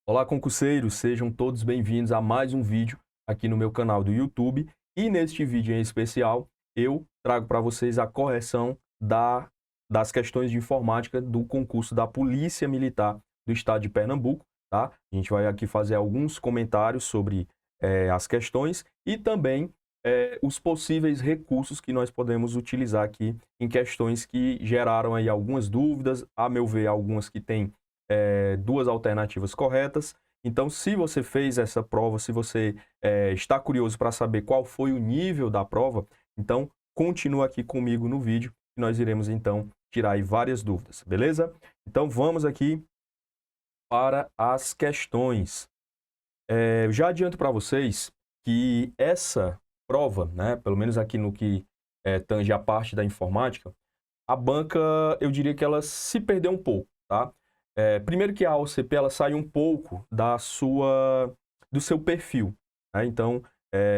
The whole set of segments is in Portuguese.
Olá, concurseiros, sejam todos bem-vindos a mais um vídeo aqui no meu canal do YouTube. E neste vídeo em especial, eu trago para vocês a correção das questões de informática do concurso da Polícia Militar do Estado de Pernambuco, tá? A gente vai aqui fazer alguns comentários sobre as questões e também os possíveis recursos que nós podemos utilizar aqui em questões que geraram aí algumas dúvidas, a meu ver, algumas que têm duas alternativas corretas. Então, se você fez essa prova, se você está curioso para saber qual foi o nível da prova, então continua aqui comigo no vídeo que nós iremos então tirar aí várias dúvidas, beleza? Então vamos aqui para as questões. Eu já adianto para vocês que essa prova, né, pelo menos aqui no que tange a parte da informática, a banca, eu diria que ela se perdeu um pouco, tá? Primeiro que a OCP, ela sai um pouco do seu perfil, né? Então,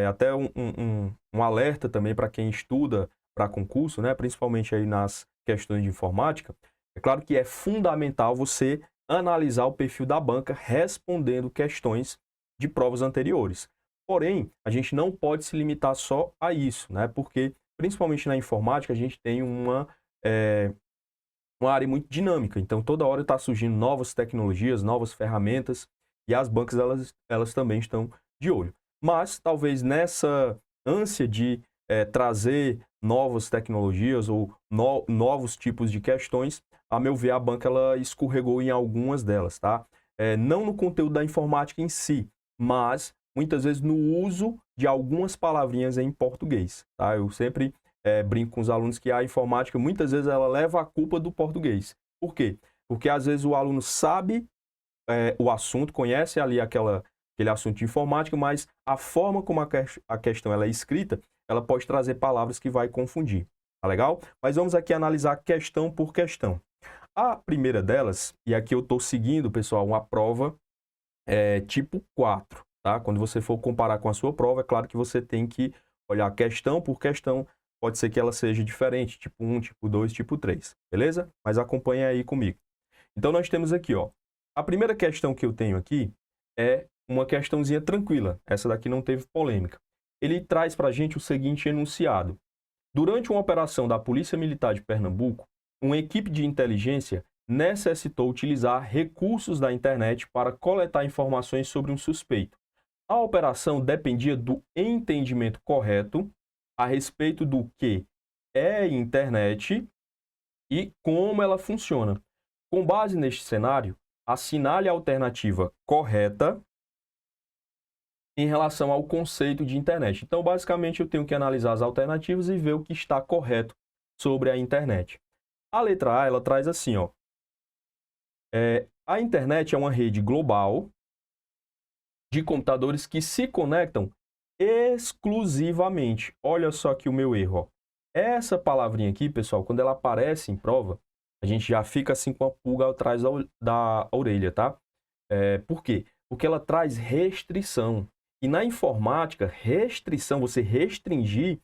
até um alerta também para quem estuda para concurso, né? Principalmente aí nas questões de informática, é claro que é fundamental você analisar o perfil da banca respondendo questões de provas anteriores. Porém, a gente não pode se limitar só a isso, né? Porque, principalmente na informática, a gente tem uma área muito dinâmica, então toda hora está surgindo novas tecnologias, novas ferramentas, e as bancas elas também estão de olho. Mas talvez nessa ânsia de trazer novas tecnologias ou novos tipos de questões, a meu ver, a banca ela escorregou em algumas delas, tá? Não no conteúdo da informática em si, mas muitas vezes no uso de algumas palavrinhas em português, tá? Eu sempre brinco com os alunos que a informática, muitas vezes, ela leva a culpa do português. Por quê? Porque, às vezes, o aluno sabe o assunto, conhece ali aquele assunto de informática, mas a forma como a questão ela é escrita, ela pode trazer palavras que vai confundir. Tá legal? Mas vamos aqui analisar questão por questão. A primeira delas, e aqui eu estou seguindo, pessoal, uma prova tipo 4, tá? Quando você for comparar com a sua prova, é claro que você tem que olhar questão por questão. Pode ser que ela seja diferente, tipo 1, tipo 2, tipo 3, beleza? Mas acompanha aí comigo. Então, nós temos aqui, ó, a primeira questão que eu tenho aqui é uma questãozinha tranquila. Essa daqui não teve polêmica. Ele traz para a gente o seguinte enunciado. Durante uma operação da Polícia Militar de Pernambuco, uma equipe de inteligência necessitou utilizar recursos da internet para coletar informações sobre um suspeito. A operação dependia do entendimento correto a respeito do que é internet e como ela funciona. Com base neste cenário, assinale a alternativa correta em relação ao conceito de internet. Então, basicamente, eu tenho que analisar as alternativas e ver o que está correto sobre a internet. A letra A, ela traz assim, ó. A internet é uma rede global de computadores que se conectam exclusivamente. Olha só aqui o meu erro, ó. Essa palavrinha aqui, pessoal, quando ela aparece em prova, a gente já fica assim com a pulga atrás da orelha, tá? Por quê? Porque ela traz restrição. E na informática, restrição, você restringir,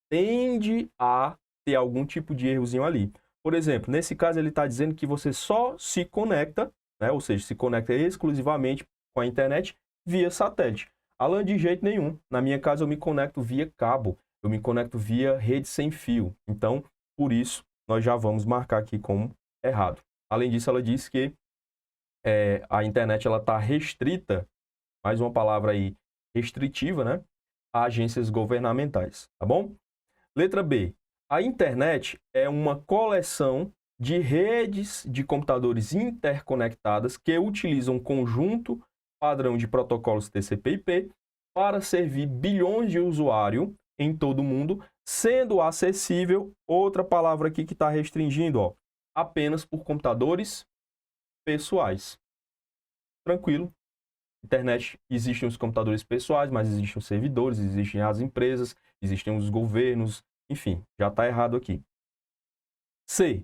tende a ter algum tipo de errozinho ali. Por exemplo, nesse caso ele está dizendo que você só se conecta, né? Ou seja, se conecta exclusivamente com a internet via satélite. Alan, de jeito nenhum. Na minha casa eu me conecto via cabo, eu me conecto via rede sem fio. Então, por isso, nós já vamos marcar aqui como errado. Além disso, ela diz que a internet ela está restrita, mais uma palavra aí, restritiva, né? A agências governamentais, tá bom? Letra B. A internet é uma coleção de redes de computadores interconectadas que utilizam um conjunto padrão de protocolos TCP/IP para servir bilhões de usuários em todo o mundo, sendo acessível, outra palavra aqui que está restringindo, ó, apenas por computadores pessoais. Tranquilo. Internet, existem os computadores pessoais, mas existem os servidores, existem as empresas, existem os governos, enfim, já está errado aqui. C.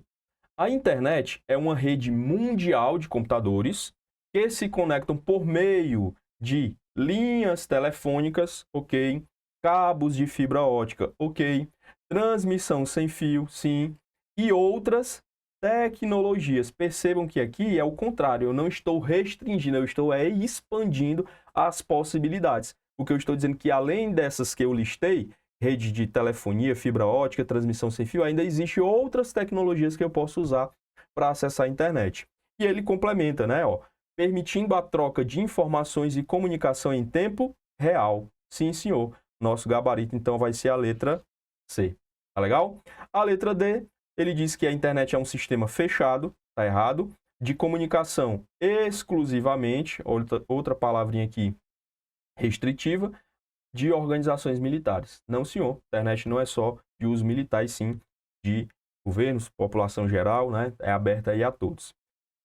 A internet é uma rede mundial de computadores que se conectam por meio de linhas telefônicas, ok? Cabos de fibra ótica, ok? Transmissão sem fio, sim. E outras tecnologias. Percebam que aqui é o contrário, eu não estou restringindo, eu estou expandindo as possibilidades. O que eu estou dizendo é que além dessas que eu listei, rede de telefonia, fibra ótica, transmissão sem fio, ainda existem outras tecnologias que eu posso usar para acessar a internet. E ele complementa, né? Ó, permitindo a troca de informações e comunicação em tempo real. Sim, senhor. Nosso gabarito, então, vai ser a letra C. Tá legal? A letra D, ele diz que a internet é um sistema fechado, tá errado, de comunicação exclusivamente, outra palavrinha aqui, restritiva, de organizações militares. Não, senhor. A internet não é só de uso militar, e sim de governos, população geral, né? É aberta aí a todos.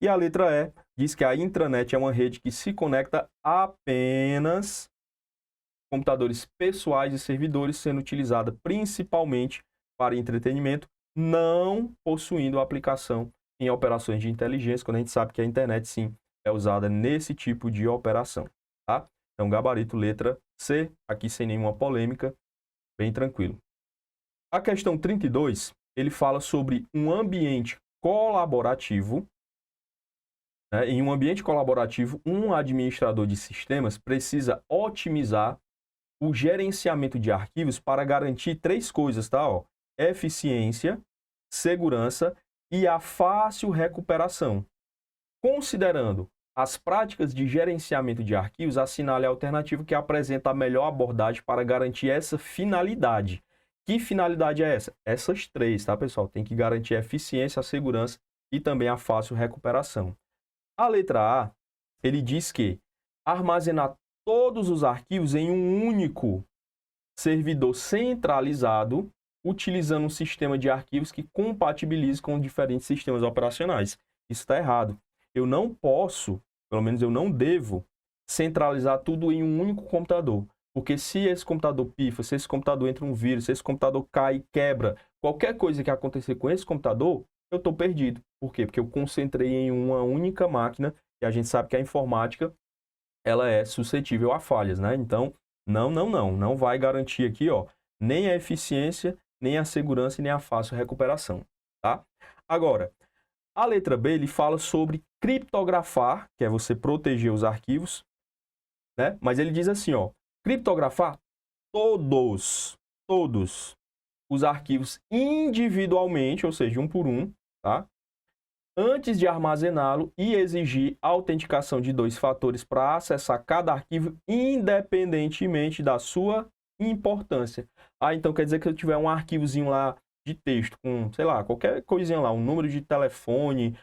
E a letra E diz que a intranet é uma rede que se conecta apenas computadores pessoais e servidores, sendo utilizada principalmente para entretenimento, não possuindo aplicação em operações de inteligência, quando a gente sabe que a internet, sim, é usada nesse tipo de operação, tá? Então, gabarito letra C, aqui sem nenhuma polêmica, bem tranquilo. A questão 32, ele fala sobre um ambiente colaborativo. Em um ambiente colaborativo, um administrador de sistemas precisa otimizar o gerenciamento de arquivos para garantir 3 coisas, tá? Ó, eficiência, segurança e a fácil recuperação. Considerando as práticas de gerenciamento de arquivos, assinale a alternativa que apresenta a melhor abordagem para garantir essa finalidade. Que finalidade é essa? Essas 3, tá, pessoal? Tem que garantir a eficiência, a segurança e também a fácil recuperação. A letra A, ele diz que armazenar todos os arquivos em um único servidor centralizado, utilizando um sistema de arquivos que compatibilize com diferentes sistemas operacionais. Isso está errado. Eu não posso, pelo menos eu não devo, centralizar tudo em um único computador. Porque se esse computador pifa, se esse computador entra um vírus, se esse computador cai e quebra, qualquer coisa que acontecer com esse computador, eu estou perdido. Por quê? Porque eu concentrei em uma única máquina e a gente sabe que a informática ela é suscetível a falhas, né? Então, não vai garantir aqui, ó, nem a eficiência, nem a segurança e nem a fácil recuperação, tá? Agora, a letra B, ele fala sobre criptografar, que é você proteger os arquivos, né? Mas ele diz assim, ó, criptografar todos os arquivos individualmente, ou seja, um por um, tá? Antes de armazená-lo e exigir a autenticação de 2 fatores para acessar cada arquivo independentemente da sua importância. Ah, então quer dizer que se eu tiver um arquivozinho lá de texto com, sei lá, qualquer coisinha lá, um número de telefone,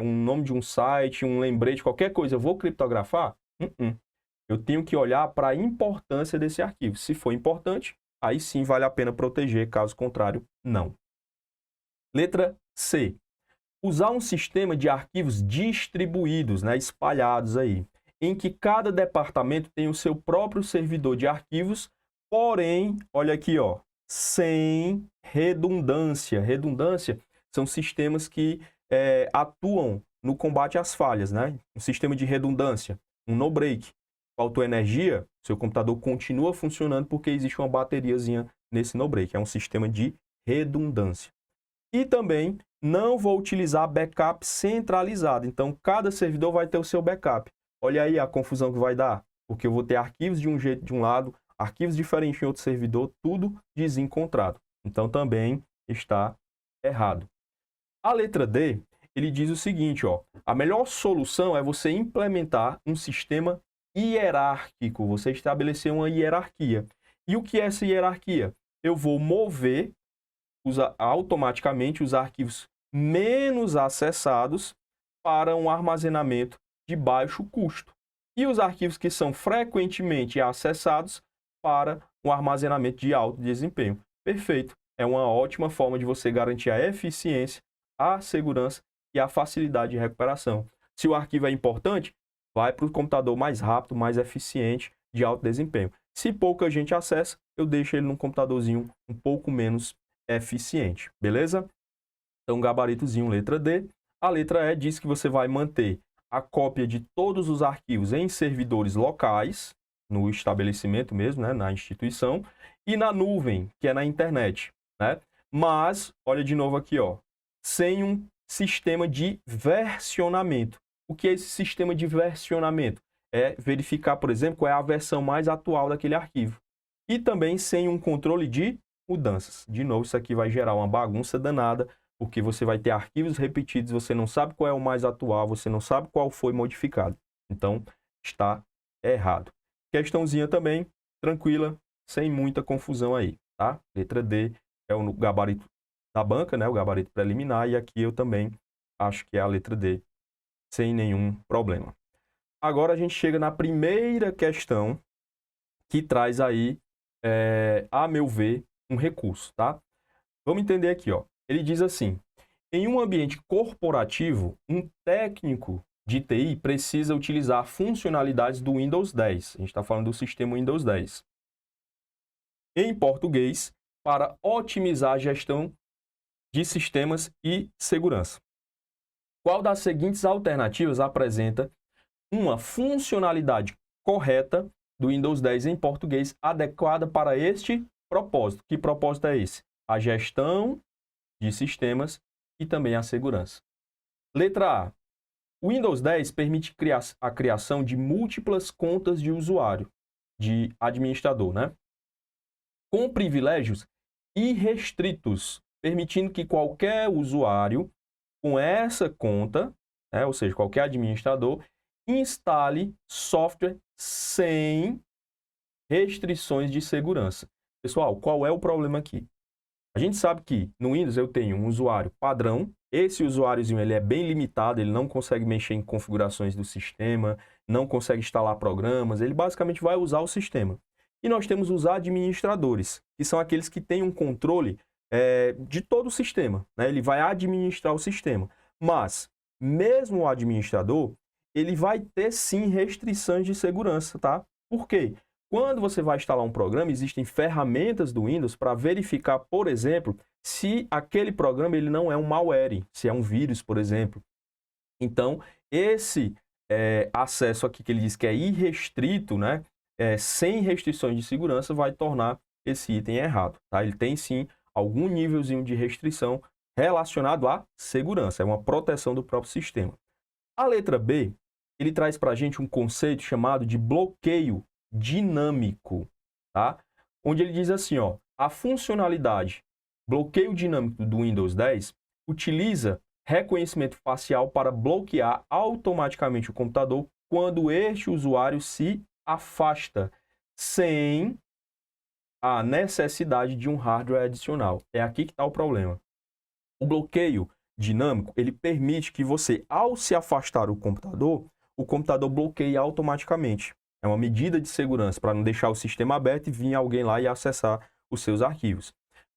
um nome de um site, um lembrete, qualquer coisa, eu vou criptografar? Eu tenho que olhar para a importância desse arquivo. Se for importante, aí sim vale a pena proteger, caso contrário, não. Letra C. Usar um sistema de arquivos distribuídos, né, espalhados aí, em que cada departamento tem o seu próprio servidor de arquivos, porém, olha aqui, ó, sem redundância. Redundância são sistemas que atuam no combate às falhas, né? Um sistema de redundância, um no-break. Faltou energia, seu computador continua funcionando porque existe uma bateriazinha nesse no-break. É um sistema de redundância. E também não vou utilizar backup centralizado. Então, cada servidor vai ter o seu backup. Olha aí a confusão que vai dar. Porque eu vou ter arquivos de um jeito de um lado, arquivos diferentes em outro servidor, tudo desencontrado. Então, também está errado. A letra D, ele diz o seguinte, ó, a melhor solução é você implementar um sistema hierárquico, você estabelecer uma hierarquia. E o que é essa hierarquia? Eu vou mover automaticamente os arquivos menos acessados para um armazenamento de baixo custo. E os arquivos que são frequentemente acessados para um armazenamento de alto desempenho. Perfeito. É uma ótima forma de você garantir a eficiência, a segurança e a facilidade de recuperação. Se o arquivo é importante, vai para o computador mais rápido, mais eficiente, de alto desempenho. Se pouca gente acessa, eu deixo ele num computadorzinho um pouco menos eficiente, beleza? Então, gabaritozinho, letra D. A letra E diz que você vai manter a cópia de todos os arquivos em servidores locais, no estabelecimento mesmo, né, na instituição, e na nuvem, que é na internet, né? Mas, olha de novo aqui, ó, sem um sistema de versionamento. O que é esse sistema de versionamento? É verificar, por exemplo, qual é a versão mais atual daquele arquivo. E também sem um controle de mudanças. De novo, isso aqui vai gerar uma bagunça danada, porque você vai ter arquivos repetidos, você não sabe qual é o mais atual, você não sabe qual foi modificado. Então, está errado. Questãozinha também, tranquila, sem muita confusão aí, tá? Letra D é o gabarito da banca, né? O gabarito preliminar, e aqui eu também acho que é a letra D, sem nenhum problema. Agora a gente chega na primeira questão, que traz aí, a meu ver, um recurso, tá? Vamos entender aqui, ó. Ele diz assim: em um ambiente corporativo, um técnico de TI precisa utilizar funcionalidades do Windows 10. A gente está falando do sistema Windows 10. Em português, para otimizar a gestão de sistemas e segurança. Qual das seguintes alternativas apresenta uma funcionalidade correta do Windows 10 em português adequada para este propósito? Que propósito é esse? A gestão de sistemas e também a segurança. Letra A. O Windows 10 permite a criação de múltiplas contas de usuário, de administrador, né? Com privilégios irrestritos, permitindo que qualquer usuário com essa conta, né, ou seja, qualquer administrador, instale software sem restrições de segurança. Pessoal, qual é o problema aqui? A gente sabe que no Windows eu tenho um usuário padrão. Esse usuáriozinho ele é bem limitado, ele não consegue mexer em configurações do sistema, não consegue instalar programas, ele basicamente vai usar o sistema. E nós temos os administradores, que são aqueles que têm um controle de todo o sistema, né? Ele vai administrar o sistema. Mas, mesmo o administrador, ele vai ter sim restrições de segurança, tá? Por quê? Quando você vai instalar um programa, existem ferramentas do Windows para verificar, por exemplo, se aquele programa ele não é um malware, se é um vírus, por exemplo. Então, esse acesso aqui que ele diz que é irrestrito, né, sem restrições de segurança, vai tornar esse item errado. Tá? Ele tem sim algum nívelzinho de restrição relacionado à segurança, é uma proteção do próprio sistema. A letra B, ele traz para a gente um conceito chamado de bloqueio dinâmico, tá? Onde ele diz assim, ó, a funcionalidade bloqueio dinâmico do Windows 10 utiliza reconhecimento facial para bloquear automaticamente o computador quando este usuário se afasta, sem a necessidade de um hardware adicional. É aqui que está o problema. O bloqueio dinâmico, ele permite que você, ao se afastar do computador, o computador bloqueie automaticamente. É uma medida de segurança para não deixar o sistema aberto e vir alguém lá e acessar os seus arquivos.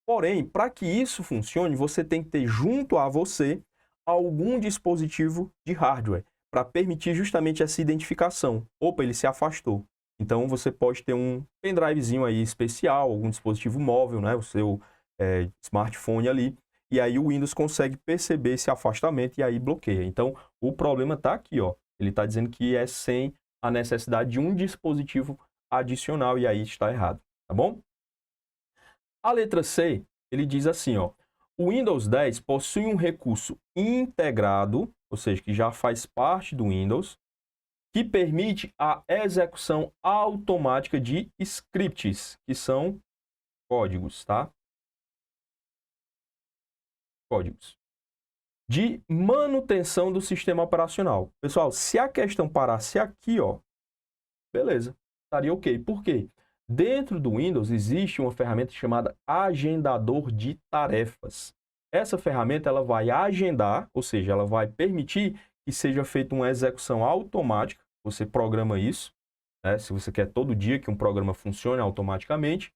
Porém, para que isso funcione, você tem que ter junto a você algum dispositivo de hardware para permitir justamente essa identificação. Opa, ele se afastou. Então, você pode ter um pendrivezinho aí especial, algum dispositivo móvel, né? O seu smartphone ali. E aí o Windows consegue perceber esse afastamento e aí bloqueia. Então, o problema está aqui, ó. Ele está dizendo que é sem a necessidade de um dispositivo adicional e aí está errado, tá bom? A letra C, ele diz assim, ó, o Windows 10 possui um recurso integrado, ou seja, que já faz parte do Windows, que permite a execução automática de scripts, que são códigos, tá? Códigos de manutenção do sistema operacional. Pessoal, se a questão parasse aqui, ó, beleza, estaria ok. Por quê? Dentro do Windows existe uma ferramenta chamada agendador de tarefas. Essa ferramenta ela vai agendar, ou seja, ela vai permitir que seja feita uma execução automática. Você programa isso, né? Se você quer todo dia que um programa funcione automaticamente.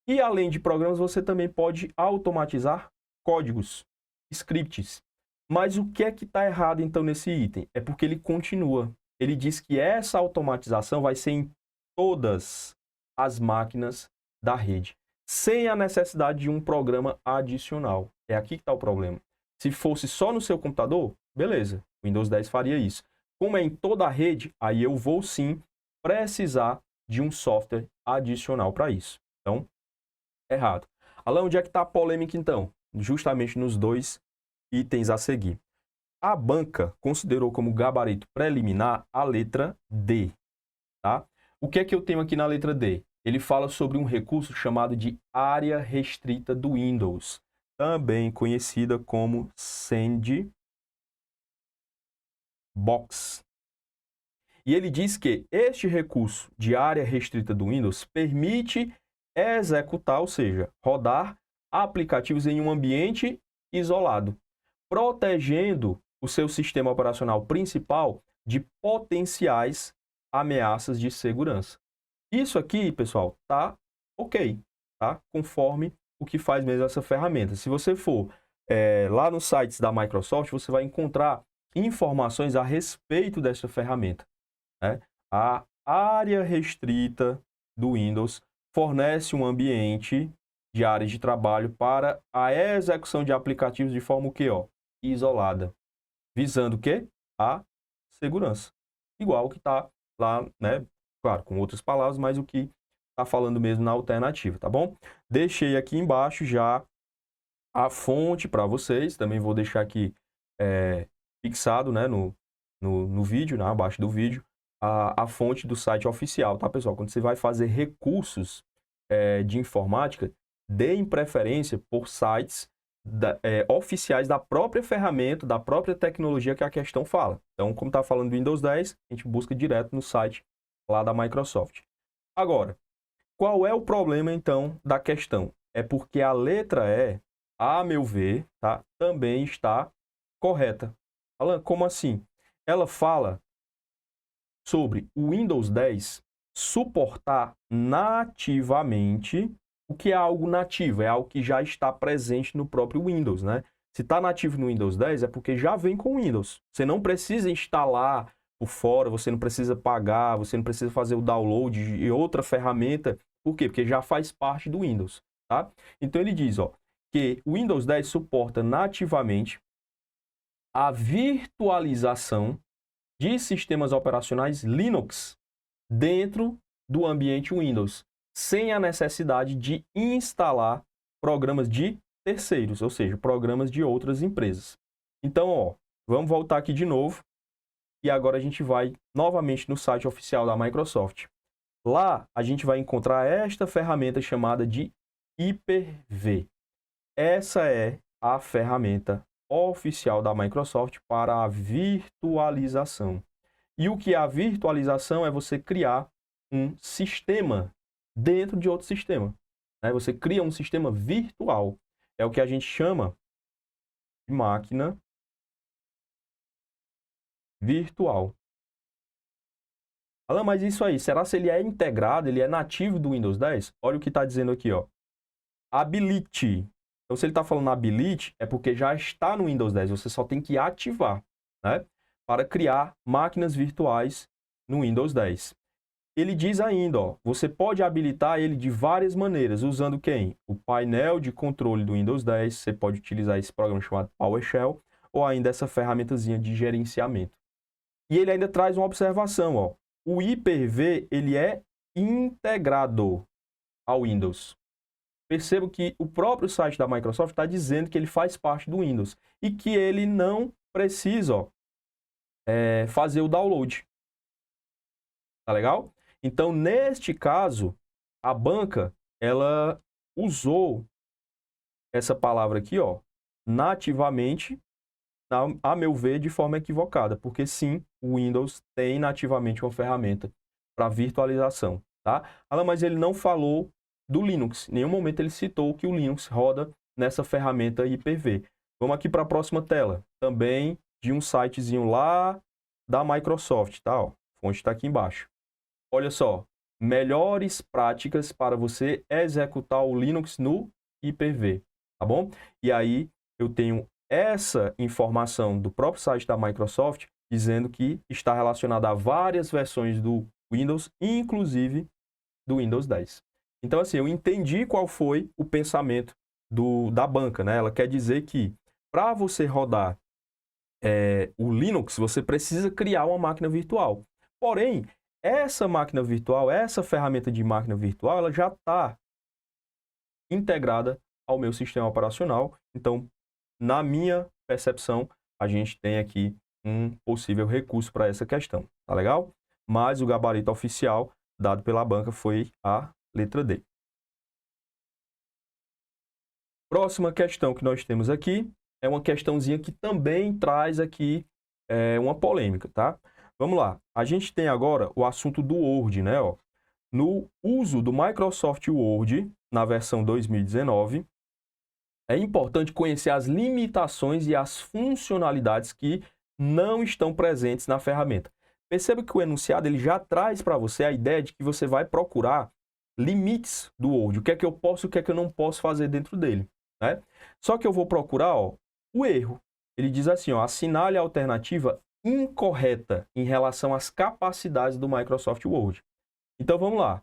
E além de programas, você também pode automatizar códigos, scripts. Mas o que é que está errado então nesse item? É porque ele continua. Ele diz que essa automatização vai ser em todas as máquinas da rede, sem a necessidade de um programa adicional. É aqui que está o problema. Se fosse só no seu computador, beleza, o Windows 10 faria isso. Como é em toda a rede, aí eu vou sim precisar de um software adicional para isso. Então, errado. Alan, onde é que está a polêmica então? Justamente nos dois itens a seguir. A banca considerou como gabarito preliminar a letra D, tá? O que é que eu tenho aqui na letra D? Ele fala sobre um recurso chamado de área restrita do Windows, também conhecida como Sandbox. E ele diz que este recurso de área restrita do Windows permite executar, ou seja, rodar aplicativos em um ambiente isolado, protegendo o seu sistema operacional principal de potenciais ameaças de segurança. Isso aqui, pessoal, tá ok, tá? Conforme o que faz mesmo essa ferramenta. Se você for lá nos sites da Microsoft, você vai encontrar informações a respeito dessa ferramenta, né? A área restrita do Windows fornece um ambiente de áreas de trabalho para a execução de aplicativos de forma o quê, ó? Isolada, visando o quê? A segurança. Igual que está lá, né? Claro, com outras palavras, mas o que está falando mesmo na alternativa, tá bom? Deixei aqui embaixo já a fonte para vocês, também vou deixar aqui fixado, né, no vídeo, né, abaixo do vídeo, a fonte do site oficial, tá, pessoal? Quando você vai fazer recursos de informática, deem preferência por sites oficiais da própria ferramenta, da própria tecnologia que a questão fala. Então, como está falando do Windows 10, a gente busca direto no site lá da Microsoft. Agora, qual é o problema, então, da questão? É porque a letra E, a meu ver, tá, também está correta. Alan, como assim? Ela fala sobre o Windows 10 suportar nativamente. O que é algo nativo? É algo que já está presente no próprio Windows, né? Se está nativo no Windows 10 é porque já vem com o Windows. Você não precisa instalar por fora, você não precisa pagar, você não precisa fazer o download de outra ferramenta. Por quê? Porque já faz parte do Windows, tá? Então ele diz, ó, que o Windows 10 suporta nativamente a virtualização de sistemas operacionais Linux dentro do ambiente Windows, sem a necessidade de instalar programas de terceiros, ou seja, programas de outras empresas. Então, ó, vamos voltar aqui de novo e agora a gente vai novamente no site oficial da Microsoft. Lá a gente vai encontrar esta ferramenta chamada de Hyper-V. Essa é a ferramenta oficial da Microsoft para a virtualização. E o que é a virtualização? É você criar um sistema dentro de outro sistema, né? Você cria um sistema virtual. É o que a gente chama de máquina virtual. Alan, mas isso aí, será se ele é integrado, ele é nativo do Windows 10? Olha o que está dizendo aqui, ó. Habilite. Então, se ele está falando habilite, é porque já está no Windows 10. Você só tem que ativar, né? Para criar máquinas virtuais no Windows 10. Ele diz ainda, ó, você pode habilitar ele de várias maneiras, usando quem? O painel de controle do Windows 10, você pode utilizar esse programa chamado PowerShell, ou ainda essa ferramentazinha de gerenciamento. E ele ainda traz uma observação, ó, o Hyper-V, ele é integrado ao Windows. Percebo que o próprio site da Microsoft está dizendo que ele faz parte do Windows e que ele não precisa, ó, fazer o download. Tá legal? Então, neste caso, a banca, ela usou essa palavra aqui, ó, nativamente, a meu ver, de forma equivocada, porque sim, o Windows tem nativamente uma ferramenta para virtualização, tá? Alan, mas ele não falou do Linux. Em nenhum momento ele citou que o Linux roda nessa ferramenta Hyper-V. Vamos aqui para a próxima tela, também de um sitezinho lá da Microsoft, tá? Ó, a fonte está aqui embaixo. Olha só, melhores práticas para você executar o Linux no Hyper-V, tá bom? E aí eu tenho essa informação do próprio site da Microsoft dizendo que está relacionada a várias versões do Windows, inclusive do Windows 10. Então, assim, eu entendi qual foi o pensamento da banca, né? Ela quer dizer que para você rodar o Linux, você precisa criar uma máquina virtual. Porém, essa máquina virtual, essa ferramenta de máquina virtual, ela já está integrada ao meu sistema operacional. Então, na minha percepção, a gente tem aqui um possível recurso para essa questão, tá legal? Mas o gabarito oficial dado pela banca foi a letra D. Próxima questão que nós temos aqui é uma questãozinha que também traz aqui uma polêmica, tá? Vamos lá. A gente tem agora o assunto do Word, né? Ó. No uso do Microsoft Word, na versão 2019, é importante conhecer as limitações e as funcionalidades que não estão presentes na ferramenta. Perceba que o enunciado ele já traz para você a ideia de que você vai procurar limites do Word. O que é que eu posso e o que é que eu não posso fazer dentro dele, né? Só que eu vou procurar o erro. Ele diz assim, assinale a alternativa incorreta em relação às capacidades do Microsoft Word. Então, vamos lá.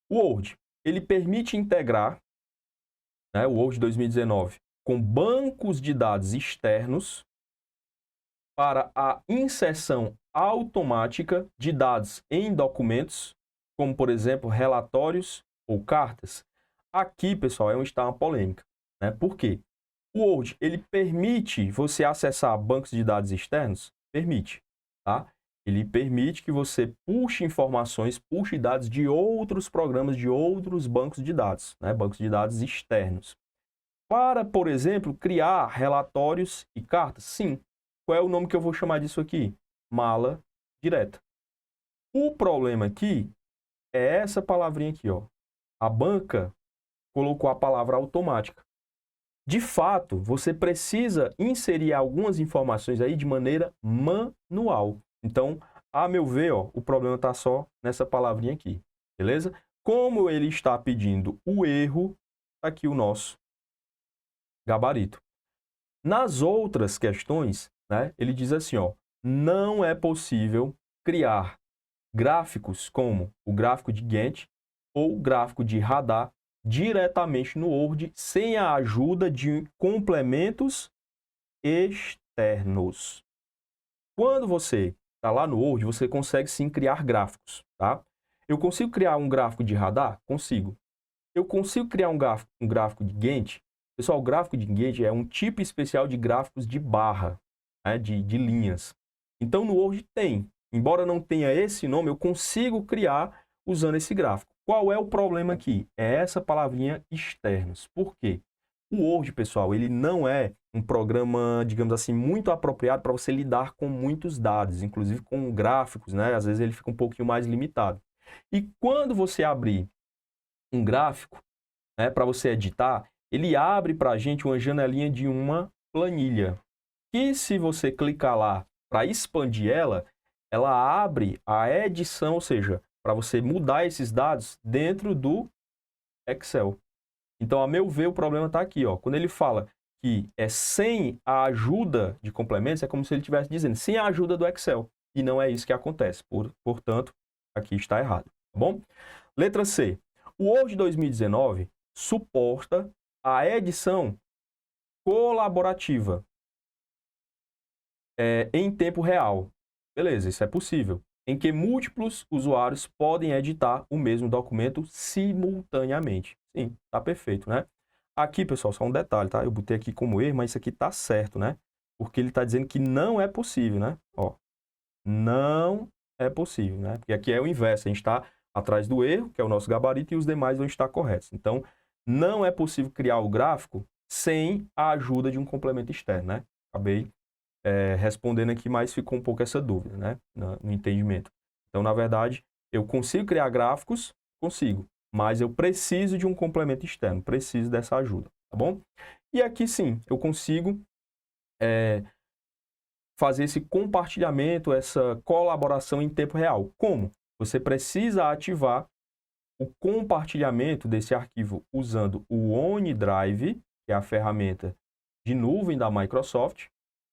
O Word, ele permite integrar, né, o Word 2019, com bancos de dados externos para a inserção automática de dados em documentos, como, por exemplo, relatórios ou cartas. Aqui, pessoal, é onde está uma polêmica, né? Por quê? O Word, ele permite você acessar bancos de dados externos? Permite, tá? Ele permite que você puxe informações, puxe dados de outros programas, de outros bancos de dados, né? Bancos de dados externos. Para, por exemplo, criar relatórios e cartas? Sim. Qual é o nome que eu vou chamar disso aqui? Mala direta. O problema aqui é essa palavrinha aqui, ó. A banca colocou a palavra automática. De fato, você precisa inserir algumas informações aí de maneira manual. Então, a meu ver, ó, o problema está só nessa palavrinha aqui, beleza? Como ele está pedindo o erro, tá aqui o nosso gabarito. Nas outras questões, né, ele diz assim, ó, não é possível criar gráficos como o gráfico de Gantt ou o gráfico de radar diretamente no Word sem a ajuda de complementos externos. Quando você está lá no Word, você consegue sim criar gráficos, tá? Eu consigo criar um gráfico de radar? Consigo. Eu consigo criar um gráfico de Gantt? Pessoal, o gráfico de Gantt é um tipo especial de gráficos de barra, né, de linhas. Então, no Word tem. Embora não tenha esse nome, eu consigo criar usando esse gráfico. Qual é o problema aqui? É essa palavrinha externos. Por quê? O Word, pessoal, ele não é um programa, digamos assim, muito apropriado para você lidar com muitos dados, inclusive com gráficos, né? Às vezes ele fica um pouquinho mais limitado. E quando você abrir um gráfico, né, para você editar, ele abre para a gente uma janelinha de uma planilha. E se você clicar lá para expandir ela, ela abre a edição, ou seja, para você mudar esses dados dentro do Excel. Então, a meu ver, o problema está aqui, ó. Quando ele fala que é sem a ajuda de complementos, é como se ele estivesse dizendo sem a ajuda do Excel. E não é isso que acontece. Portanto, aqui está errado, tá bom? Letra C. O Word 2019 suporta a edição colaborativa em tempo real. Beleza, isso é possível. Em que múltiplos usuários podem editar o mesmo documento simultaneamente. Sim, tá perfeito, né? Aqui, pessoal, só um detalhe, tá? Eu botei aqui como erro, mas isso aqui tá certo, né? Porque ele está dizendo que não é possível, né? Ó, não é possível, né? Porque aqui é o inverso, a gente está atrás do erro, que é o nosso gabarito, e os demais vão estar corretos. Então, não é possível criar o gráfico sem a ajuda de um complemento externo, né? Acabei respondendo aqui, mas ficou um pouco essa dúvida, né? No entendimento. Então, na verdade, eu consigo criar gráficos? Consigo, mas eu preciso de um complemento externo, preciso dessa ajuda, tá bom? E aqui sim, eu consigo fazer esse compartilhamento, essa colaboração em tempo real. Como? Você precisa ativar o compartilhamento desse arquivo usando o OneDrive, que é a ferramenta de nuvem da Microsoft,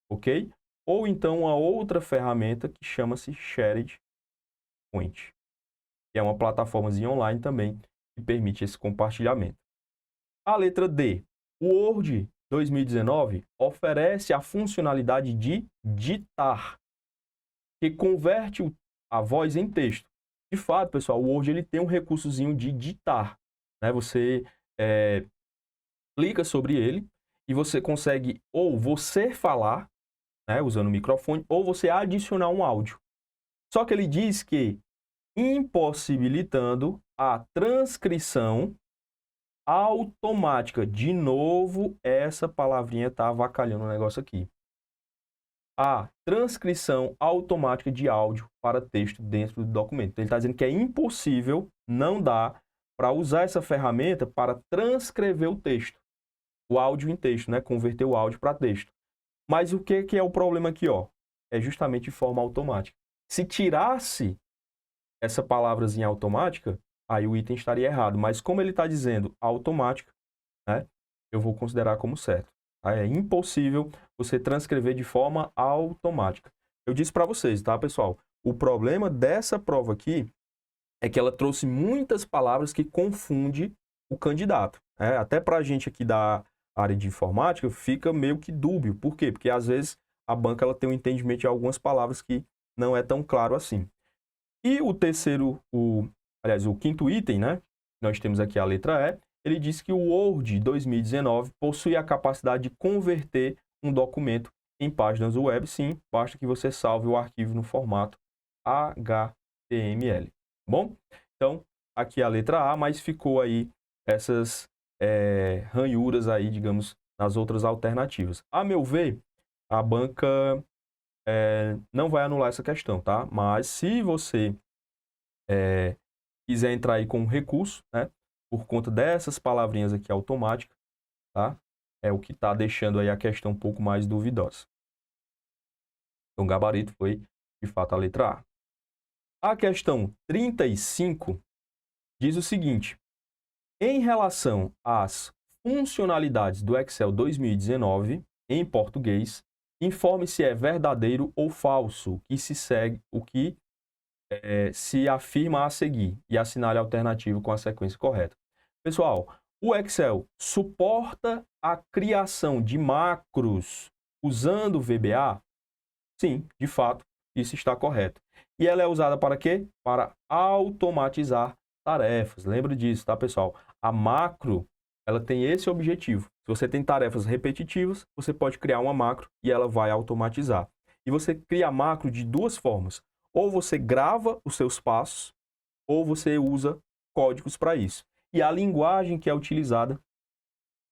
ok? Ou então uma outra ferramenta que chama-se SharePoint, que é uma plataformazinha online também que permite esse compartilhamento. A letra D. O Word 2019 oferece a funcionalidade de ditar, que converte a voz em texto. De fato, pessoal, o Word ele tem um recursozinho de ditar, né? Você clica sobre ele e você consegue ou você falar né, usando o microfone, ou você adicionar um áudio. Só que ele diz que impossibilitando a transcrição automática. De novo, essa palavrinha está avacalhando o negócio aqui. A transcrição automática de áudio para texto dentro do documento. Então, ele está dizendo que é impossível, não dá para usar essa ferramenta para transcrever o texto. O áudio em texto, né? Converter o áudio para texto. Mas o que é o problema aqui, ó? É justamente de forma automática. Se tirasse essa palavrazinha automática, aí o item estaria errado. Mas como ele está dizendo automática, né? Eu vou considerar como certo. Tá? É impossível você transcrever de forma automática. Eu disse para vocês, tá, pessoal? O problema dessa prova aqui é que ela trouxe muitas palavras que confundem o candidato. Né? Até para a gente aqui da área de informática fica meio que dúbio. Por quê? Porque às vezes a banca ela tem um entendimento de algumas palavras que não é tão claro assim. E o terceiro, aliás, o quinto item, né? Nós temos aqui a letra E. Ele diz que o Word 2019 possui a capacidade de converter um documento em páginas web. Sim, basta que você salve o arquivo no formato HTML. Bom, então aqui a letra A, mas ficou aí essas ranhuras aí, digamos, nas outras alternativas. A meu ver, a banca não vai anular essa questão, tá? Mas se você quiser entrar aí com um recurso, né, por conta dessas palavrinhas aqui automáticas, tá? É o que está deixando aí a questão um pouco mais duvidosa. Então, o gabarito foi, de fato, a letra A. A questão 35 diz o seguinte: em relação às funcionalidades do Excel 2019, em português, informe se é verdadeiro ou falso o que se afirma a seguir e assinale a alternativa com a sequência correta. Pessoal, o Excel suporta a criação de macros usando VBA? Sim, de fato, isso está correto. E ela é usada para quê? Para automatizar tarefas. Lembra disso, tá, pessoal? A macro, ela tem esse objetivo. Se você tem tarefas repetitivas, você pode criar uma macro e ela vai automatizar. E você cria a macro de duas formas. Ou você grava os seus passos, ou você usa códigos para isso. E a linguagem que é utilizada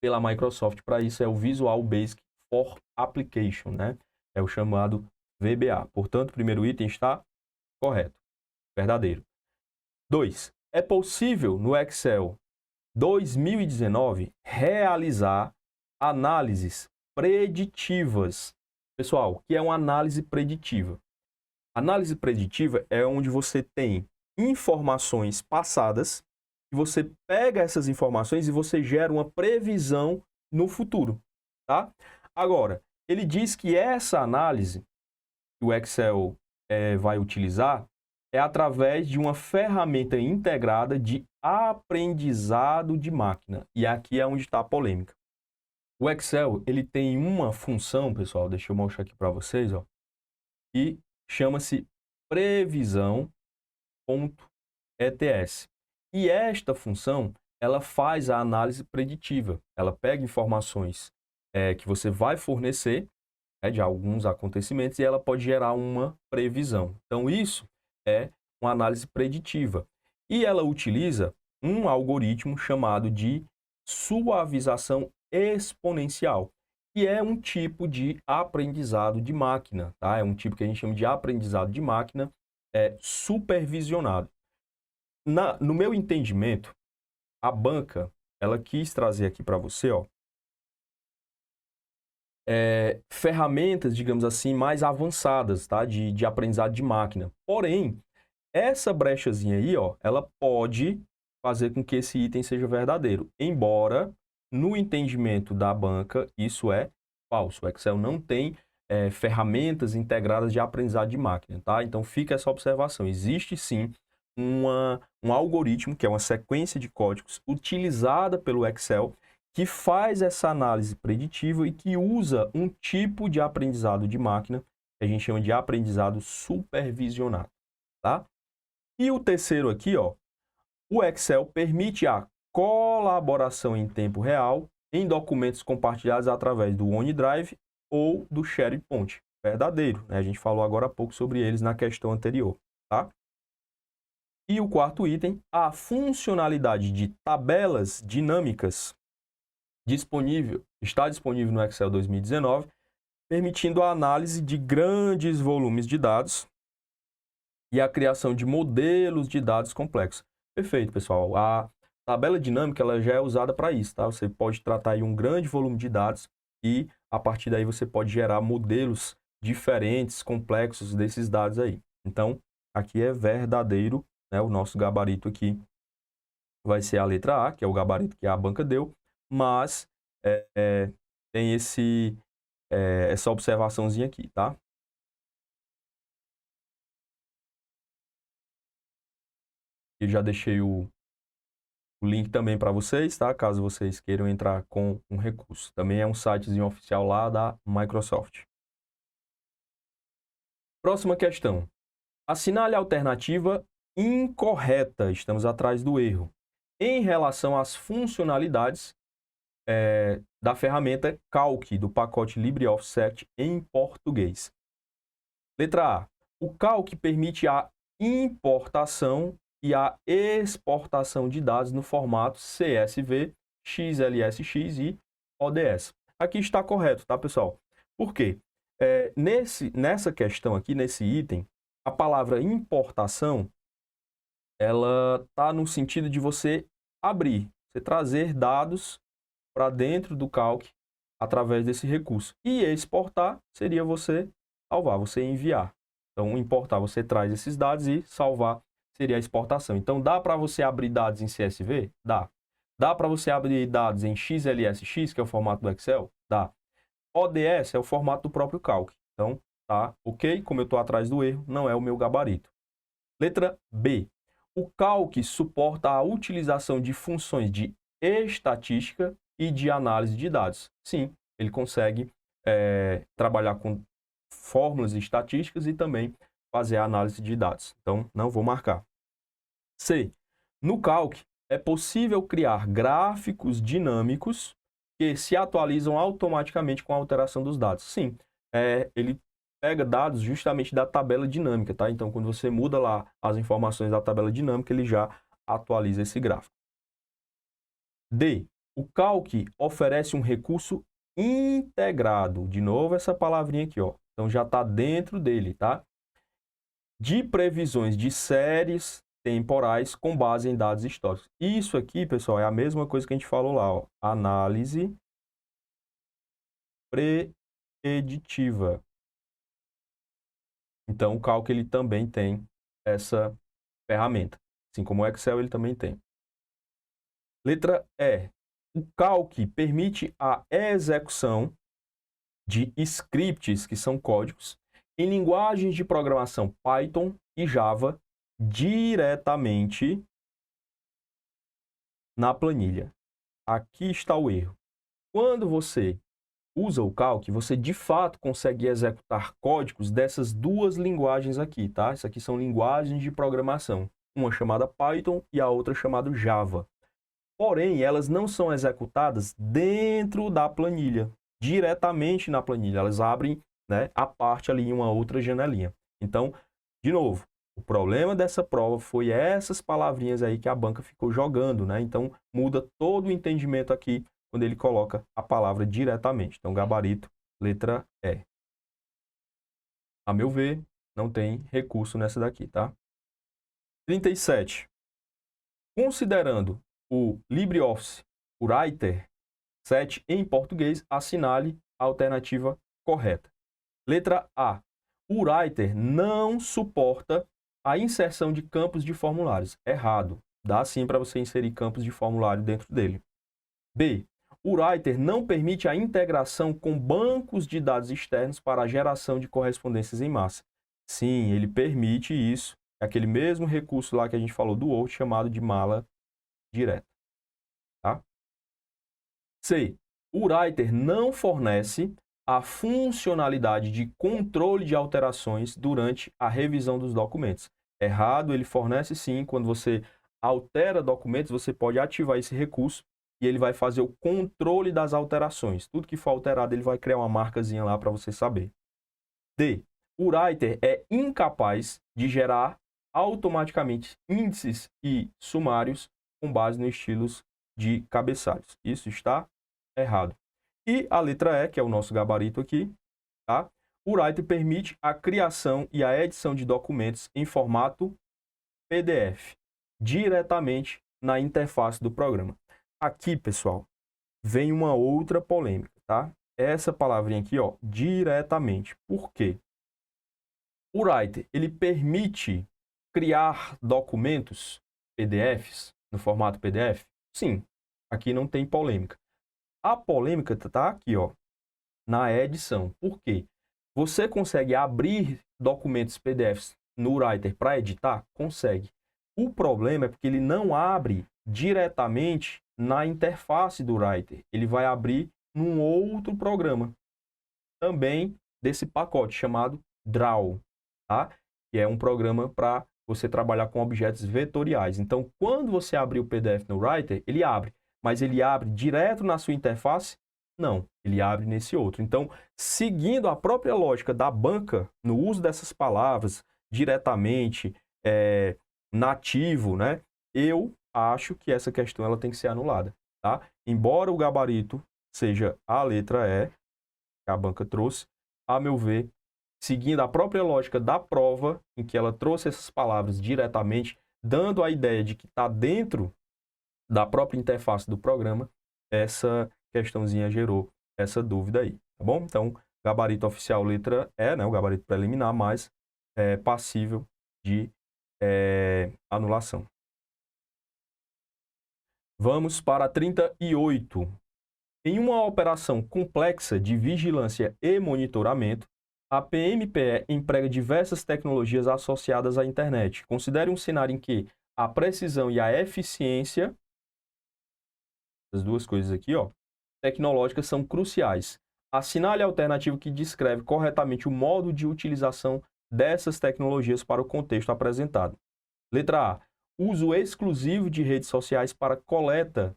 pela Microsoft para isso é o Visual Basic for Application, né? É o chamado VBA. Portanto, o primeiro item está correto, verdadeiro. 2. É possível no Excel 2019 realizar análises preditivas. Pessoal, o que é uma análise preditiva? Análise preditiva é onde você tem informações passadas e você pega essas informações e você gera uma previsão no futuro, tá? Agora, ele diz que essa análise que o Excel vai utilizar é através de uma ferramenta integrada de aprendizado de máquina. E aqui é onde está a polêmica. O Excel, ele tem uma função, pessoal, deixa eu mostrar aqui para vocês, ó, que chama-se previsão.ets. E esta função, ela faz a análise preditiva. Ela pega informações que você vai fornecer de alguns acontecimentos e ela pode gerar uma previsão. Então, isso é uma análise preditiva. E ela utiliza um algoritmo chamado de suavização exponencial, que é um tipo de aprendizado de máquina, tá? É um tipo que a gente chama de aprendizado de máquina supervisionado. No meu entendimento, a banca, ela quis trazer aqui para você, ó, ferramentas, digamos assim, mais avançadas, tá? De aprendizado de máquina. Porém, essa brechazinha aí, ó, ela pode fazer com que esse item seja verdadeiro. Embora, no entendimento da banca, isso é falso. O Excel não tem ferramentas integradas de aprendizado de máquina, tá? Então, fica essa observação. Existe, sim, um algoritmo, que é uma sequência de códigos utilizada pelo Excel, que faz essa análise preditiva e que usa um tipo de aprendizado de máquina, que a gente chama de aprendizado supervisionado, tá? E o terceiro aqui, ó, o Excel permite a colaboração em tempo real em documentos compartilhados através do OneDrive ou do SharePoint. verdadeiro, né? A gente falou agora há pouco sobre eles na questão anterior, tá? E o quarto item, a funcionalidade de tabelas dinâmicas está disponível no Excel 2019, permitindo a análise de grandes volumes de dados e a criação de modelos de dados complexos. Perfeito, pessoal. A tabela dinâmica ela já é usada para isso, tá? Você pode tratar aí um grande volume de dados e, a partir daí, você pode gerar modelos diferentes, complexos desses dados aí. Então, aqui é verdadeiro, né? O nosso gabarito aqui vai ser a letra A, que é o gabarito que a banca deu, mas tem essa observaçãozinha aqui, tá? Eu já deixei o link também para vocês, tá? Caso vocês queiram entrar com um recurso. Também é um sitezinho oficial lá da Microsoft. Próxima questão. Assinale a alternativa incorreta. Estamos atrás do erro. Em relação às funcionalidades da ferramenta Calc, do pacote LibreOffice 7 em português. Letra A. O Calc permite a importação e a exportação de dados no formato CSV, XLSX e ODS. Aqui está correto, tá, pessoal? Por quê? Nessa questão aqui, nesse item, a palavra importação, ela está no sentido de você abrir, você trazer dados para dentro do Calc através desse recurso. E exportar seria você salvar, você enviar. Então, importar, você traz esses dados e salvar seria a exportação. Então, dá para você abrir dados em CSV? Dá. Dá para você abrir dados em XLSX, que é o formato do Excel? Dá. ODS é o formato do próprio Calc. Então, tá ok? Como eu estou atrás do erro, não é o meu gabarito. Letra B. O Calc suporta a utilização de funções de estatística e de análise de dados. Sim, ele consegue trabalhar com fórmulas estatísticas e também fazer a análise de dados. Então, não vou marcar. C. No Calc, é possível criar gráficos dinâmicos que se atualizam automaticamente com a alteração dos dados. Sim, ele pega dados justamente da tabela dinâmica, tá? Então, quando você muda lá as informações da tabela dinâmica, ele já atualiza esse gráfico. D. O Calc oferece um recurso integrado. De novo, essa palavrinha aqui, ó. Então, já está dentro dele, tá? De previsões de séries temporais com base em dados históricos. Isso aqui, pessoal, é a mesma coisa que a gente falou lá, ó. Análise preditiva. Então, o Calc ele também tem essa ferramenta. Assim como o Excel, ele também tem. Letra E. O Calc permite a execução de scripts, que são códigos, em linguagens de programação Python e Java diretamente na planilha. Aqui está o erro. Quando você usa o Calc, você de fato consegue executar códigos dessas duas linguagens aqui, tá? Essas aqui são linguagens de programação, uma chamada Python e a outra chamada Java. Porém, elas não são executadas dentro da planilha, diretamente na planilha. Elas abrem, né, a parte ali em uma outra janelinha. Então, de novo, o problema dessa prova foi essas palavrinhas aí que a banca ficou jogando, né? Então, muda todo o entendimento aqui quando ele coloca a palavra diretamente. Então, gabarito, letra E. A meu ver, não tem recurso nessa daqui, tá? 37. Considerando o LibreOffice Writer 7 em português, assinale a alternativa correta. Letra A. O Writer não suporta a inserção de campos de formulários. Errado. Dá sim para você inserir campos de formulário dentro dele. B. O Writer não permite a integração com bancos de dados externos para a geração de correspondências em massa. Sim, ele permite isso. É aquele mesmo recurso lá que a gente falou do Word, chamado de mala direta. Tá? C. O Writer não fornece a funcionalidade de controle de alterações durante a revisão dos documentos. Errado, ele fornece sim. Quando você altera documentos, você pode ativar esse recurso e ele vai fazer o controle das alterações. Tudo que for alterado, ele vai criar uma marcazinha lá para você saber. D. O writer é incapaz de gerar automaticamente índices e sumários com base nos estilos de cabeçalhos. Isso está errado. E a letra E, que é o nosso gabarito aqui, tá? O writer permite a criação e a edição de documentos em formato PDF, diretamente na interface do programa. Aqui, pessoal, vem uma outra polêmica, tá? Essa palavrinha aqui, ó, diretamente. Por quê? O writer, ele permite criar documentos PDFs no formato PDF? Sim, aqui não tem polêmica. A polêmica está aqui, ó, na edição. Por quê? Você consegue abrir documentos PDFs no writer para editar? Consegue. O problema é porque ele não abre diretamente na interface do writer. Ele vai abrir num outro programa, também desse pacote, chamado Draw, tá? Que é um programa para você trabalhar com objetos vetoriais. Então, quando você abrir o PDF no writer, ele abre. Mas ele abre direto na sua interface? Não, ele abre nesse outro. Então, seguindo a própria lógica da banca, no uso dessas palavras, diretamente, nativo, né? Eu acho que essa questão ela tem que ser anulada, tá? Embora o gabarito seja a letra E, que a banca trouxe, a meu ver, seguindo a própria lógica da prova, em que ela trouxe essas palavras diretamente, dando a ideia de que está dentro da própria interface do programa, essa questãozinha gerou essa dúvida aí, tá bom? Então, gabarito oficial letra E, né, o gabarito preliminar, mas é passível de anulação. Vamos para 38. Em uma operação complexa de vigilância e monitoramento, a PMPE emprega diversas tecnologias associadas à internet. Considere um cenário em que a precisão e a eficiência, as duas coisas aqui, ó, tecnológicas são cruciais. Assinale a alternativa que descreve corretamente o modo de utilização dessas tecnologias para o contexto apresentado. Letra A. Uso exclusivo de redes sociais para coleta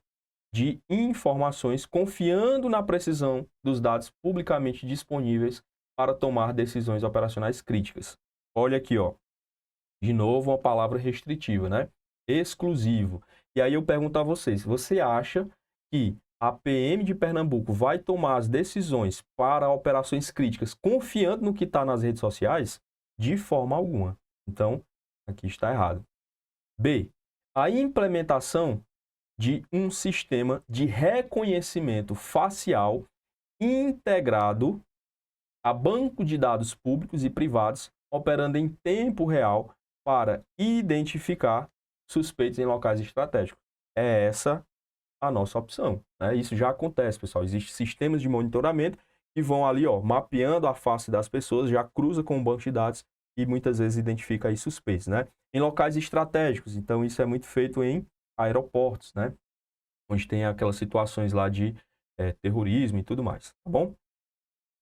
de informações, confiando na precisão dos dados publicamente disponíveis para tomar decisões operacionais críticas. Olha aqui, ó. De novo, uma palavra restritiva, né? Exclusivo. E aí eu pergunto a vocês, você acha que a PM de Pernambuco vai tomar as decisões para operações críticas confiando no que está nas redes sociais? De forma alguma. Então, aqui está errado. B. A implementação de um sistema de reconhecimento facial integrado a banco de dados públicos e privados, operando em tempo real para identificar suspeitos em locais estratégicos. É essa a nossa opção, né? Isso já acontece, pessoal. Existem sistemas de monitoramento que vão ali, ó, mapeando a face das pessoas, já cruza com o banco de dados e muitas vezes identifica aí suspeitos, né? Em locais estratégicos, então isso é muito feito em aeroportos, né? Onde tem aquelas situações lá de terrorismo e tudo mais, tá bom?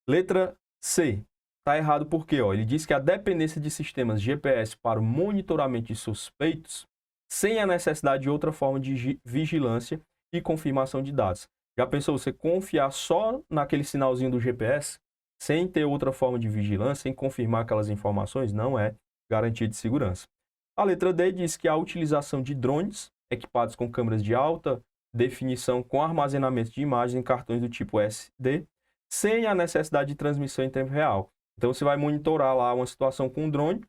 Letra C. Tá errado porque, ó, ele diz que a dependência de sistemas GPS para o monitoramento de suspeitos, sem a necessidade de outra forma de vigilância e confirmação de dados. Já pensou você confiar só naquele sinalzinho do GPS, sem ter outra forma de vigilância, sem confirmar aquelas informações? Não é garantia de segurança. A letra D diz que a utilização de drones equipados com câmeras de alta definição com armazenamento de imagens em cartões do tipo SD, sem a necessidade de transmissão em tempo real. Então, você vai monitorar lá uma situação com um drone,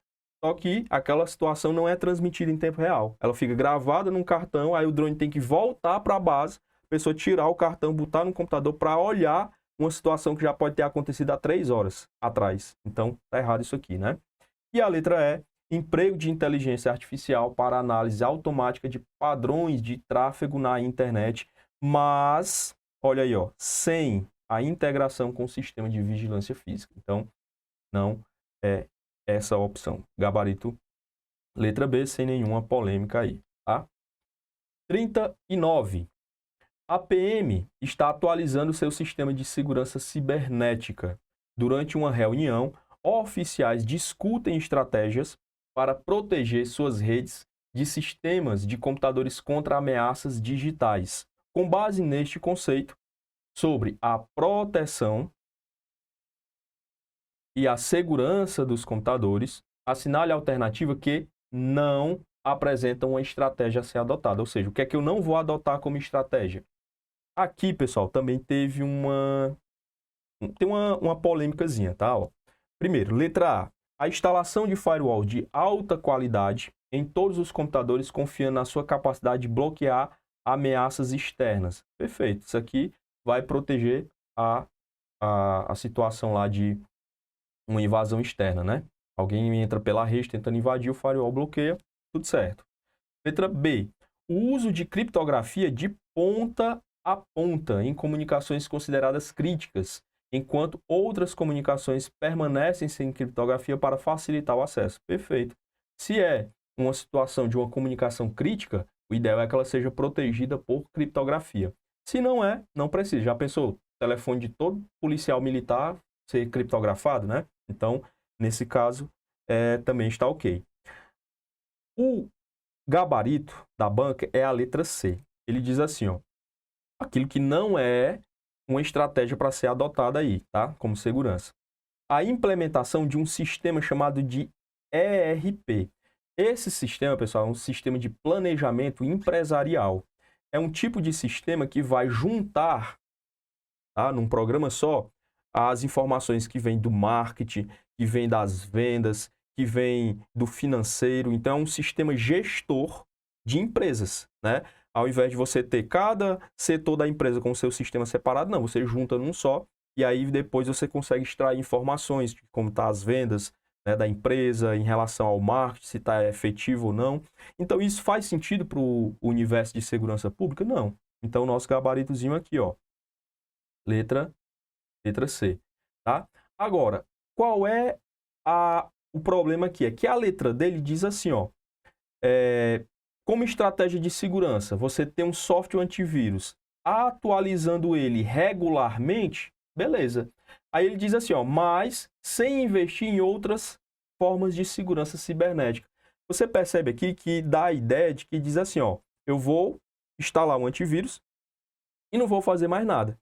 só que aquela situação não é transmitida em tempo real. Ela fica gravada num cartão, aí o drone tem que voltar para a base, a pessoa tirar o cartão, botar no computador para olhar uma situação que já pode ter acontecido há 3 horas atrás. Então, tá errado isso aqui, né? E a letra E, emprego de inteligência artificial para análise automática de padrões de tráfego na internet, mas, olha aí, ó, sem a integração com o sistema de vigilância física. Então, não é essa a opção. Gabarito letra B, sem nenhuma polêmica aí, tá? 39. A PM está atualizando seu sistema de segurança cibernética. Durante uma reunião, oficiais discutem estratégias para proteger suas redes de sistemas de computadores contra ameaças digitais. Com base neste conceito, sobre a proteção e a segurança dos computadores, assinale a alternativa que não apresenta uma estratégia a ser adotada. Ou seja, o que é que eu não vou adotar como estratégia? Aqui, pessoal, também teve uma polêmicazinha, tá? Ó. Primeiro, letra A. A instalação de firewall de alta qualidade em todos os computadores confiando na sua capacidade de bloquear ameaças externas. Perfeito. Isso aqui vai proteger a situação lá de uma invasão externa, né? Alguém entra pela rede tentando invadir, o firewall bloqueia, tudo certo. Letra B. O uso de criptografia de ponta a ponta em comunicações consideradas críticas, enquanto outras comunicações permanecem sem criptografia para facilitar o acesso. Perfeito. Se é uma situação de uma comunicação crítica, o ideal é que ela seja protegida por criptografia. Se não é, não precisa. Já pensou? O telefone de todo policial militar ser criptografado, né? Então, nesse caso, também está ok. O gabarito da banca é a letra C. Ele diz assim, ó, aquilo que não é uma estratégia para ser adotada aí, tá? Como segurança. A implementação de um sistema chamado de ERP. Esse sistema, pessoal, é um sistema de planejamento empresarial. É um tipo de sistema que vai juntar, tá, num programa só, as informações que vêm do marketing, que vêm das vendas, que vêm do financeiro. Então, é um sistema gestor de empresas, né? Ao invés de você ter cada setor da empresa com o seu sistema separado, não, você junta num só e aí depois você consegue extrair informações de como estão as vendas, né, da empresa em relação ao marketing, se está efetivo ou não. Então, isso faz sentido para o universo de segurança pública? Não. Então, o nosso gabaritozinho aqui, ó, letra C, tá? Agora, qual é o problema aqui? É que a letra dele diz assim, ó, como estratégia de segurança, você tem um software antivírus, atualizando ele regularmente, beleza. Aí ele diz assim, ó, mas sem investir em outras formas de segurança cibernética. Você percebe aqui que dá a ideia de que diz assim, ó, eu vou instalar um antivírus e não vou fazer mais nada.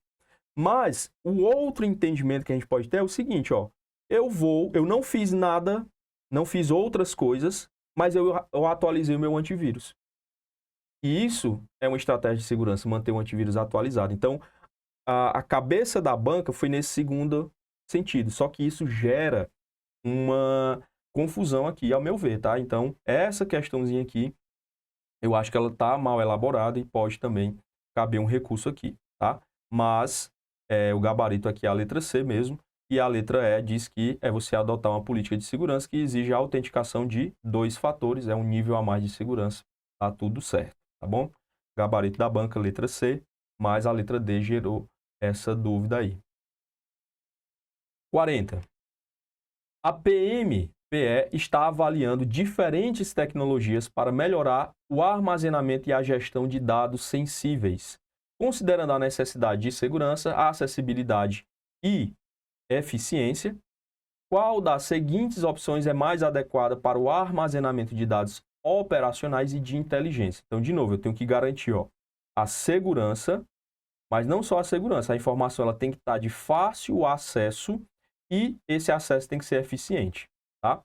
Mas o outro entendimento que a gente pode ter é o seguinte, ó, eu não fiz nada, não fiz outras coisas, mas eu atualizei o meu antivírus. E isso é uma estratégia de segurança, manter o antivírus atualizado. Então, a cabeça da banca foi nesse segundo sentido. Só que isso gera uma confusão aqui, ao meu ver, tá? Então, essa questãozinha aqui, eu acho que ela está mal elaborada e pode também caber um recurso aqui, tá? Mas o gabarito aqui é a letra C mesmo. E a letra E diz que é você adotar uma política de segurança que exige a autenticação de 2 fatores, é um nível a mais de segurança. Tá tudo certo, tá bom? Gabarito da banca, letra C, mas a letra D gerou essa dúvida aí. 40. A PMPE está avaliando diferentes tecnologias para melhorar o armazenamento e a gestão de dados sensíveis, considerando a necessidade de segurança, a acessibilidade e eficiência. Qual das seguintes opções é mais adequada para o armazenamento de dados operacionais e de inteligência? Então, de novo, eu tenho que garantir, ó, a segurança, mas não só a segurança, a informação ela tem que estar de fácil acesso e esse acesso tem que ser eficiente, tá?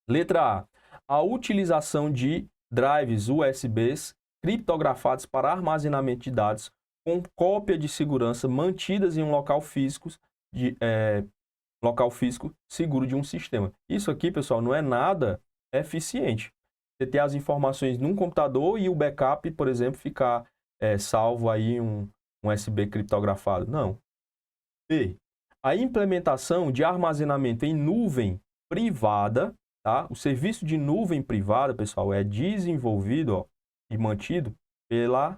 Letra A. A utilização de drives USBs criptografados para armazenamento de dados com cópia de segurança mantidas em um local físico seguro de um sistema. Isso aqui, pessoal, não é nada eficiente. Você ter as informações num computador e o backup, por exemplo, ficar salvo aí um USB criptografado. Não. B. A implementação de armazenamento em nuvem privada, tá? O serviço de nuvem privada, pessoal, é desenvolvido, ó, e mantido pela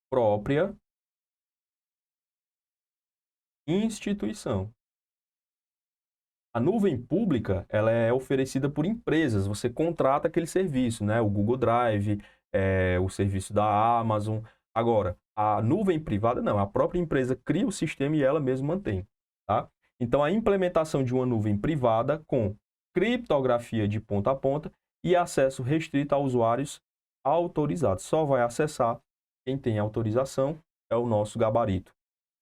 própria instituição. A nuvem pública, ela é oferecida por empresas, você contrata aquele serviço, né? O Google Drive, o serviço da Amazon. Agora, a nuvem privada, não, a própria empresa cria o sistema e ela mesma mantém, tá? Então, a implementação de uma nuvem privada com criptografia de ponta a ponta e acesso restrito a usuários autorizados. Só vai acessar quem tem autorização, é o nosso gabarito.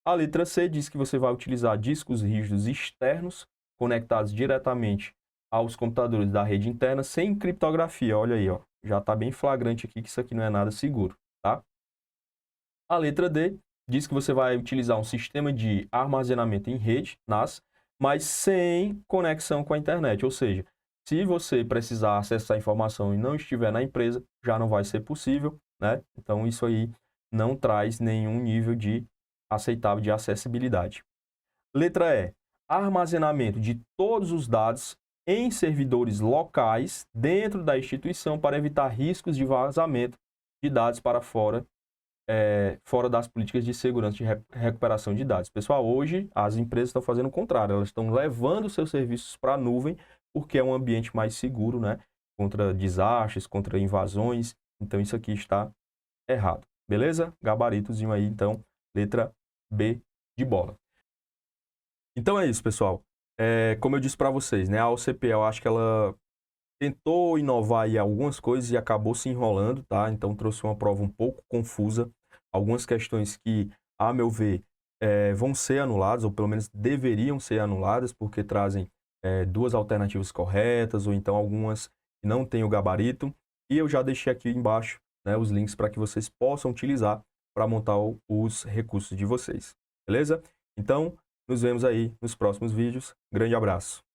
A letra C diz que você vai utilizar discos rígidos externos conectados diretamente aos computadores da rede interna sem criptografia. Olha aí, ó, já está bem flagrante aqui que isso aqui não é nada seguro, tá? A letra D diz que você vai utilizar um sistema de armazenamento em rede, NAS, mas sem conexão com a internet, ou seja, se você precisar acessar a informação e não estiver na empresa, já não vai ser possível, né? Então, isso aí não traz nenhum nível de aceitável de acessibilidade. Letra E, armazenamento de todos os dados em servidores locais dentro da instituição para evitar riscos de vazamento de dados para fora das políticas de segurança de recuperação de dados. Pessoal, hoje as empresas estão fazendo o contrário, elas estão levando seus serviços para a nuvem porque é um ambiente mais seguro, né? Contra desastres, contra invasões. Então, isso aqui está errado. Beleza? Gabaritozinho aí, então, letra B de bola. Então é isso, pessoal. Como eu disse para vocês, né? A OCP, eu acho que ela tentou inovar aí algumas coisas e acabou se enrolando, tá? Então trouxe uma prova um pouco confusa. Algumas questões que, a meu ver, vão ser anuladas, ou pelo menos deveriam ser anuladas, porque trazem duas alternativas corretas, ou então algumas que não têm o gabarito. E eu já deixei aqui embaixo, né, os links para que vocês possam utilizar para montar os recursos de vocês. Beleza? Então, nos vemos aí nos próximos vídeos. Grande abraço.